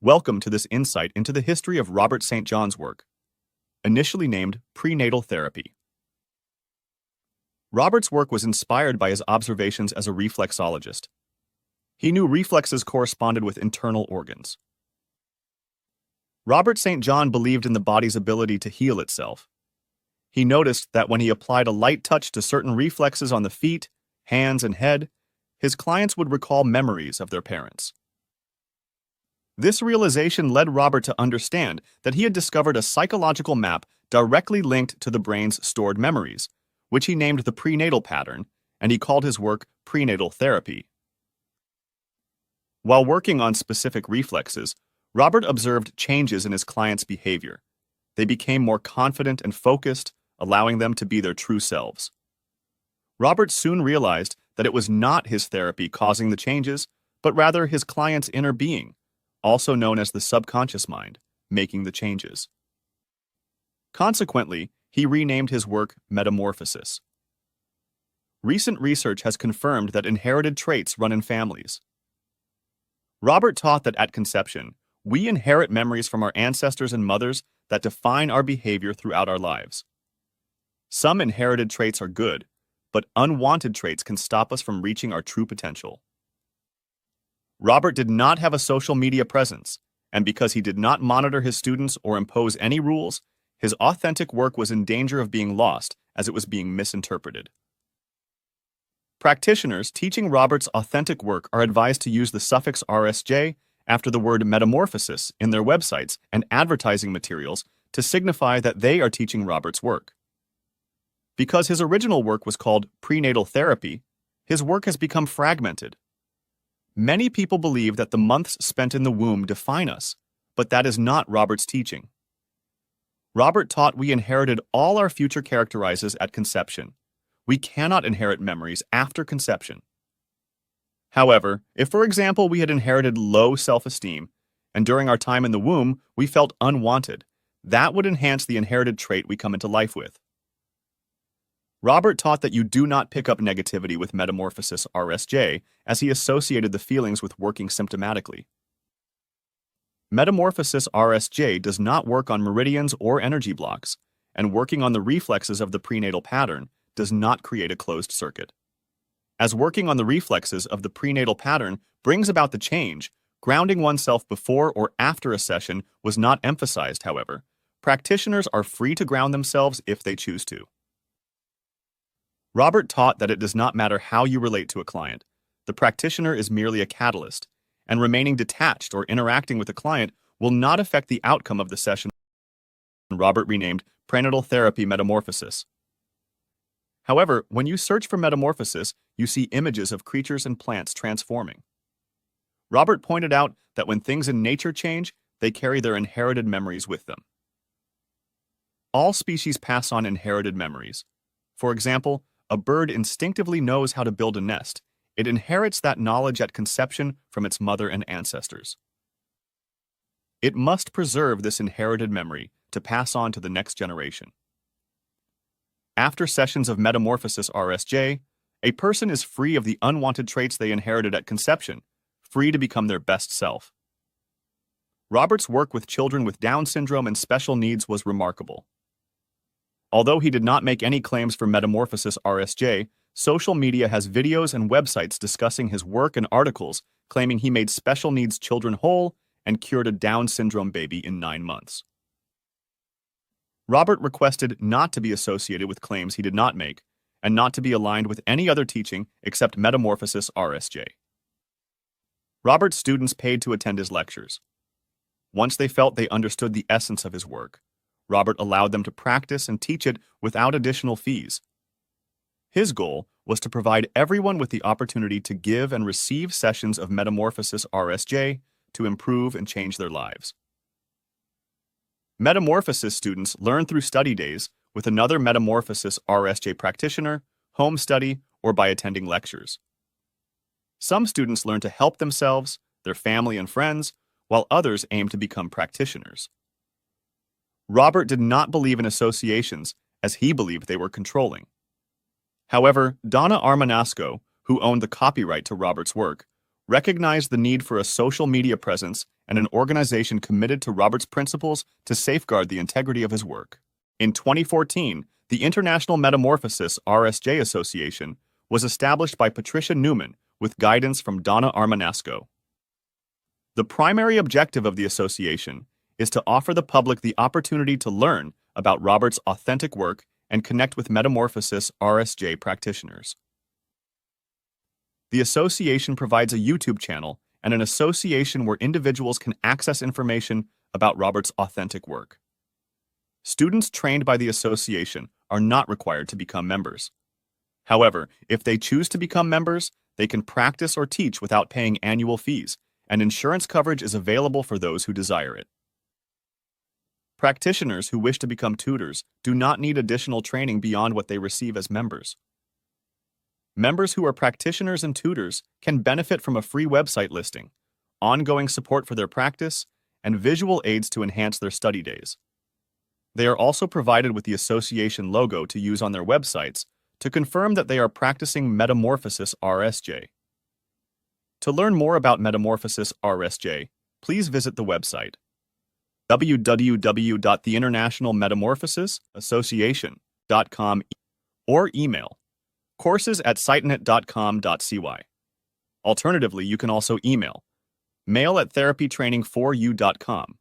Welcome to this insight into the history of Robert St. John's work, initially named Prenatal Therapy. Robert's work was inspired by his observations as a reflexologist. He knew reflexes corresponded with internal organs. Robert St. John believed in the body's ability to heal itself. He noticed that when he applied a light touch to certain reflexes on the feet, hands, and head, his clients would recall memories of their parents. This realization led Robert to understand that he had discovered a psychological map directly linked to the brain's stored memories, which he named the prenatal pattern, and he called his work Prenatal Therapy. While working on specific reflexes, Robert observed changes in his clients' behavior. They became more confident and focused, allowing them to be their true selves. Robert soon realized that it was not his therapy causing the changes, but rather his client's inner being, also known as the subconscious mind, making the changes. Consequently, he renamed his work Metamorphosis. Recent research has confirmed that inherited traits run in families. Robert taught that at conception, we inherit memories from our ancestors and mothers that define our behavior throughout our lives. Some inherited traits are good, but unwanted traits can stop us from reaching our true potential. Robert did not have a social media presence, and because he did not monitor his students or impose any rules, his authentic work was in danger of being lost as it was being misinterpreted. Practitioners teaching Robert's authentic work are advised to use the suffix rsj after the word metamorphosis in their websites and advertising materials to signify that they are teaching Robert's work. Because his original work was called Prenatal Therapy, his work has become fragmented. Many people believe that the months spent in the womb define us, but that is not Robert's teaching. Robert taught we inherited all our future characterizes at conception. We cannot inherit memories after conception. However, if for example we had inherited low self-esteem, and during our time in the womb we felt unwanted, that would enhance the inherited trait we come into life with. Robert taught that you do not pick up negativity with Metamorphosis-rsj, as he associated the feelings with working symptomatically. Metamorphosis-rsj does not work on meridians or energy blocks, and working on the reflexes of the prenatal pattern does not create a closed circuit. As working on the reflexes of the prenatal pattern brings about the change, grounding oneself before or after a session was not emphasized, however. Practitioners are free to ground themselves if they choose to. Robert taught that it does not matter how you relate to a client. The practitioner is merely a catalyst, and remaining detached or interacting with a client will not affect the outcome of the session. Robert renamed Prenatal Therapy Metamorphosis. However, when you search for metamorphosis, you see images of creatures and plants transforming. Robert pointed out that when things in nature change, they carry their inherited memories with them. All species pass on inherited memories. For example, a bird instinctively knows how to build a nest. It inherits that knowledge at conception from its mother and ancestors. It must preserve this inherited memory to pass on to the next generation. After sessions of Metamorphosis-rsj, a person is free of the unwanted traits they inherited at conception, free to become their best self. Robert's work with children with Down syndrome and special needs was remarkable. Although he did not make any claims for Metamorphosis-rsj, social media has videos and websites discussing his work and articles claiming he made special needs children whole and cured a Down syndrome baby in 9 months. Robert requested not to be associated with claims he did not make, and not to be aligned with any other teaching except Metamorphosis-rsj. Robert's students paid to attend his lectures. Once they felt they understood the essence of his work, Robert allowed them to practice and teach it without additional fees. His goal was to provide everyone with the opportunity to give and receive sessions of Metamorphosis-rsj to improve and change their lives. Metamorphosis students learn through study days with another Metamorphosis-rsj practitioner, home study, or by attending lectures. Some students learn to help themselves, their family and friends, while others aim to become practitioners. Robert did not believe in associations, as he believed they were controlling. However, Donna Armanasco, who owned the copyright to Robert's work, recognized the need for a social media presence and an organization committed to Robert's principles to safeguard the integrity of his work. In 2014, the International Metamorphosis-rsj Association was established by Patricia Newman with guidance from Donna Armanasco. The primary objective of the association is to offer the public the opportunity to learn about Robert's authentic work and connect with Metamorphosis-rsj practitioners. The association provides a YouTube channel and an association where individuals can access information about Robert's authentic work. Students trained by the association are not required to become members. However, if they choose to become members, they can practice or teach without paying annual fees, and insurance coverage is available for those who desire it. Practitioners who wish to become tutors do not need additional training beyond what they receive as members. Members who are practitioners and tutors can benefit from a free website listing, ongoing support for their practice, and visual aids to enhance their study days. They are also provided with the association logo to use on their websites to confirm that they are practicing Metamorphosis-rsj. To learn more about Metamorphosis-rsj, please visit the website www.theinternationalmetamorphosisassociation.com or email courses@sitenet.com.cy. Alternatively, you can also email mail@therapytraining4u.com.